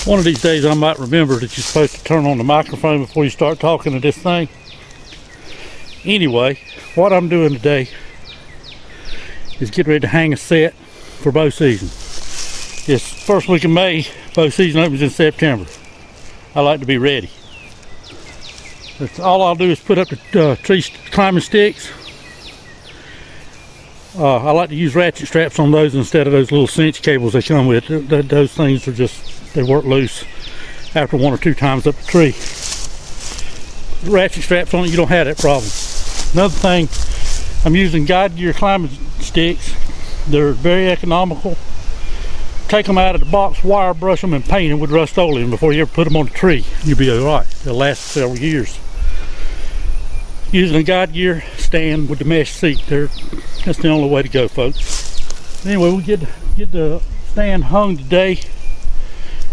One of these days I might remember that you're supposed to turn on the microphone before you start talking to this thing. Anyway, what I'm doing today is getting ready to hang a set for bow season. It's first week of May, bow season opens in September. I like to be ready. That's all I'll do is put up the tree climbing sticks. I like to use ratchet straps on those instead of those little cinch cables they come with. Those things are just, they work loose after 1 or 2 times up the tree. Ratchet straps on it, you don't have that problem. Another thing, I'm using guide gear climbing sticks. They're very economical. Take them out of the box, wire brush them, and paint them with Rust-Oleum before you ever put them on the tree. You'll be alright. They'll last several years. Using a guide gear stand with the mesh seat there, that's the only way to go, folks. Anyway, we get the stand hung today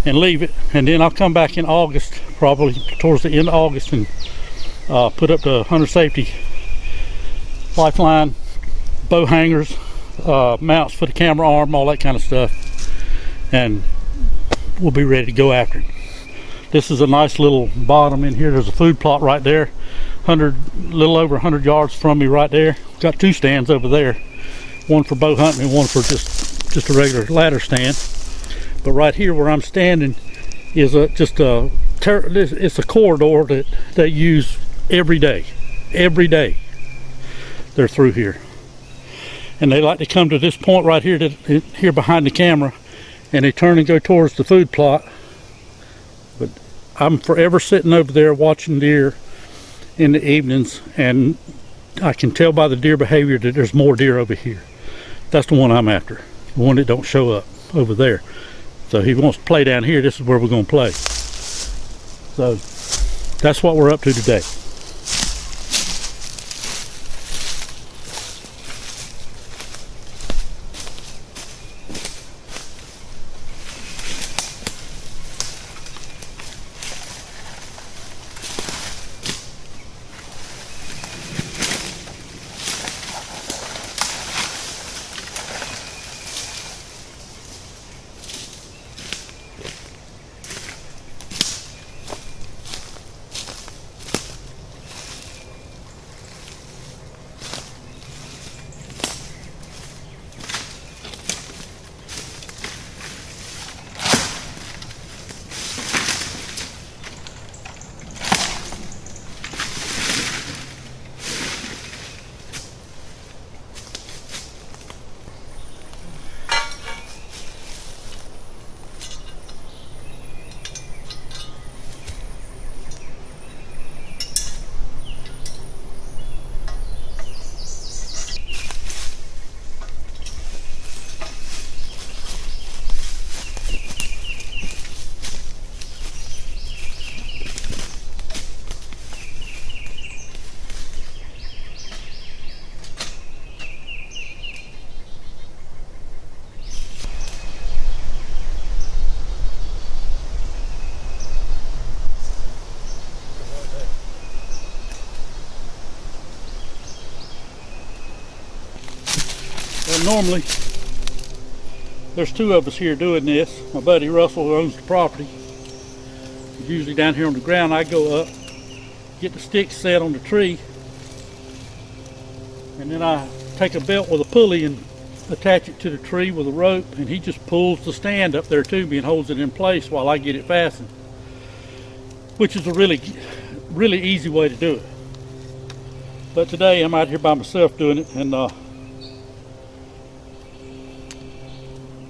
and leave it, and then I'll come back in August, probably towards the end of August, and put up the hunter safety Lifeline bow hangers, mounts for the camera arm, all that kind of stuff, and we'll be ready to go after it. This is a nice little bottom in here. There's a food plot right there, a little over 100 yards from me right there. Got 2 stands over there, one for bow hunting and one for just a regular ladder stand. But right here where I'm standing is it's a corridor that they use every day. Every day they're through here, and they like to come to this point right here, here behind the camera, and they turn and go towards the food plot. But I'm forever sitting over there watching deer in the evenings, and I can tell by the deer behavior that there's more deer over here. That's the one I'm after, the one that don't show up over there. So he wants to play down here. This is where we're going to play. So that's what we're up to today. Normally there's 2 of us here doing this. My buddy Russell, who owns the property, is usually down here on the ground. I go up, get the sticks set on the tree, and then I take a belt with a pulley and attach it to the tree with a rope, and he just pulls the stand up there to me and holds it in place while I get it fastened, which is a really easy way to do it. But today I'm out here by myself doing it, and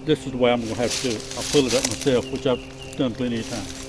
this is the way I'm going to have to do it. I'll pull it up myself, which I've done plenty of times.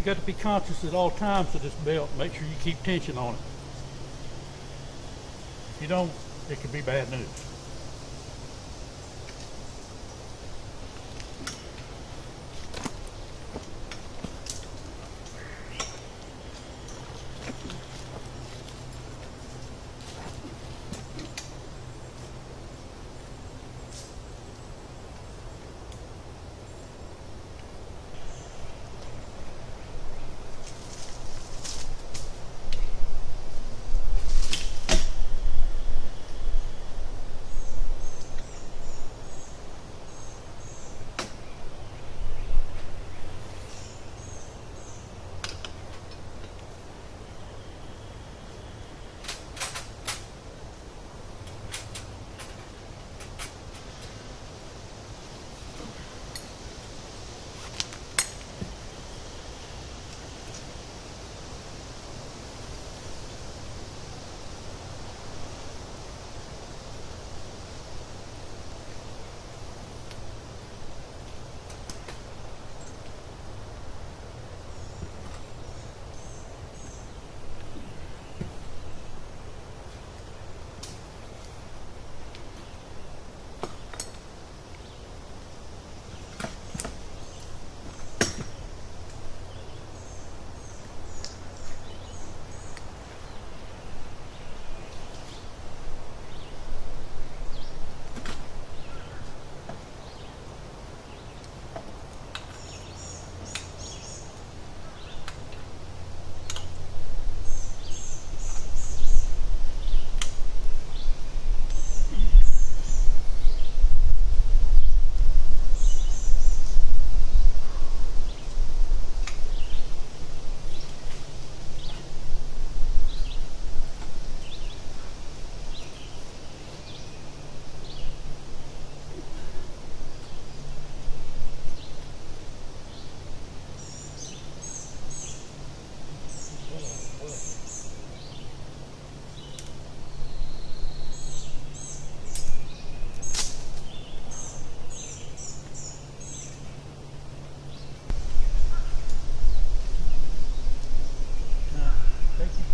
got to be conscious at all times of this belt. Make sure you keep tension on it. If you don't, it could be bad news.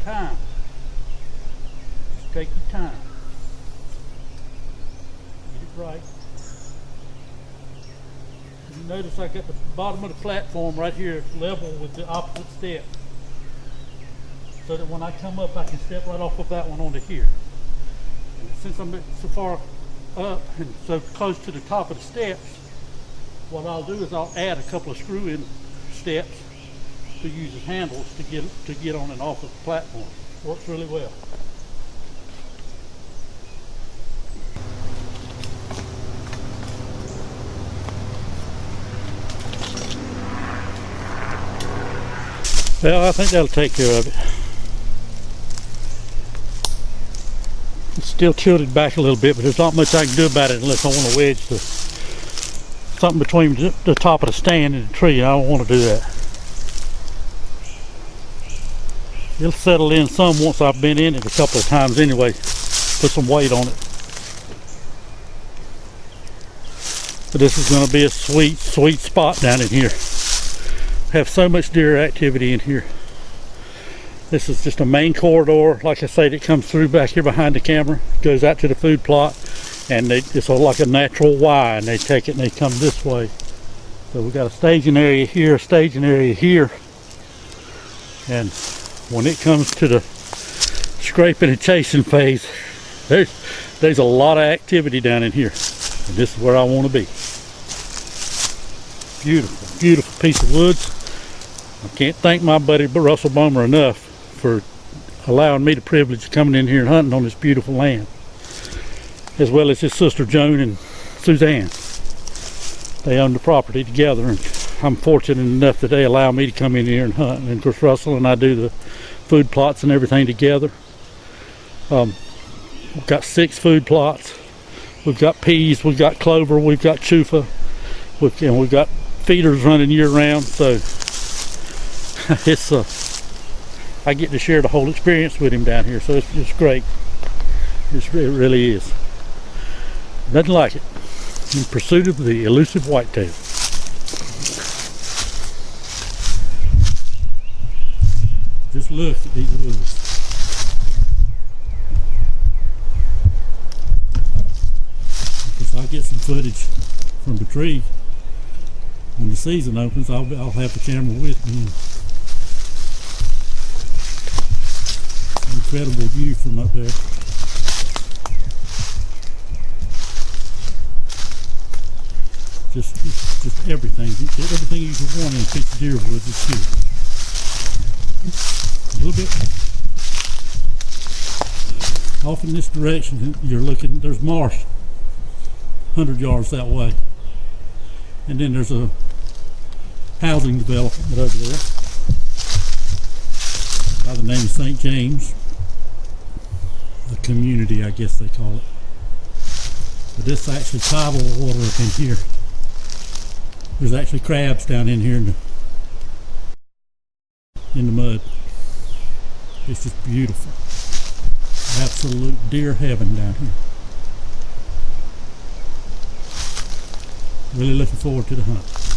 Time. Just take your time. Get it right. You notice I got the bottom of the platform right here level with the opposite step, so that when I come up I can step right off of that one onto here. And since I'm so far up and so close to the top of the steps, what I'll do is I'll add a couple of screw-in steps to use as handles to get on and off of the platform. Works really well. Well, I think that'll take care of it. It's still tilted back a little bit, but there's not much I can do about it unless I want to wedge something between the top of the stand and the tree. I don't want to do that. It'll settle in some once I've been in it a couple of times anyway. Put some weight on it. But this is going to be a sweet, sweet spot down in here. Have so much deer activity in here. This is just a main corridor. Like I said, it comes through back here behind the camera, goes out to the food plot, and it's like a natural Y, and they take it and they come this way. So we got a staging area here, a staging area here, and when it comes to the scraping and chasing phase, there's a lot of activity down in here, and this is where I want to be. Beautiful, beautiful piece of woods. I can't thank my buddy Russell Bomer enough for allowing me the privilege of coming in here and hunting on this beautiful land, as well as his sister Joan and Suzanne. They own the property together, and I'm fortunate enough that they allow me to come in here and hunt. And of course Russell and I do the food plots and everything together. We've got 6 food plots. We've got peas, we've got clover, we've got chufa, and we've got feeders running year round. So it's I get to share the whole experience with him down here, so it's great. It really is. Nothing like it. In pursuit of the elusive whitetail. look at these woods. Because I'll get some footage from the tree when the season opens. I'll have the camera with me. Incredible view from up there. Just everything you could want in a piece of deer wood is here. A little bit off in this direction, you're looking, there's marsh 100 yards that way, and then there's a housing development over there by the name of St. James, a community I guess they call it. But this is actually tidal water up in here. There's actually crabs down in here in the mud. It's just beautiful. Absolute deer heaven down here. Really looking forward to the hunt.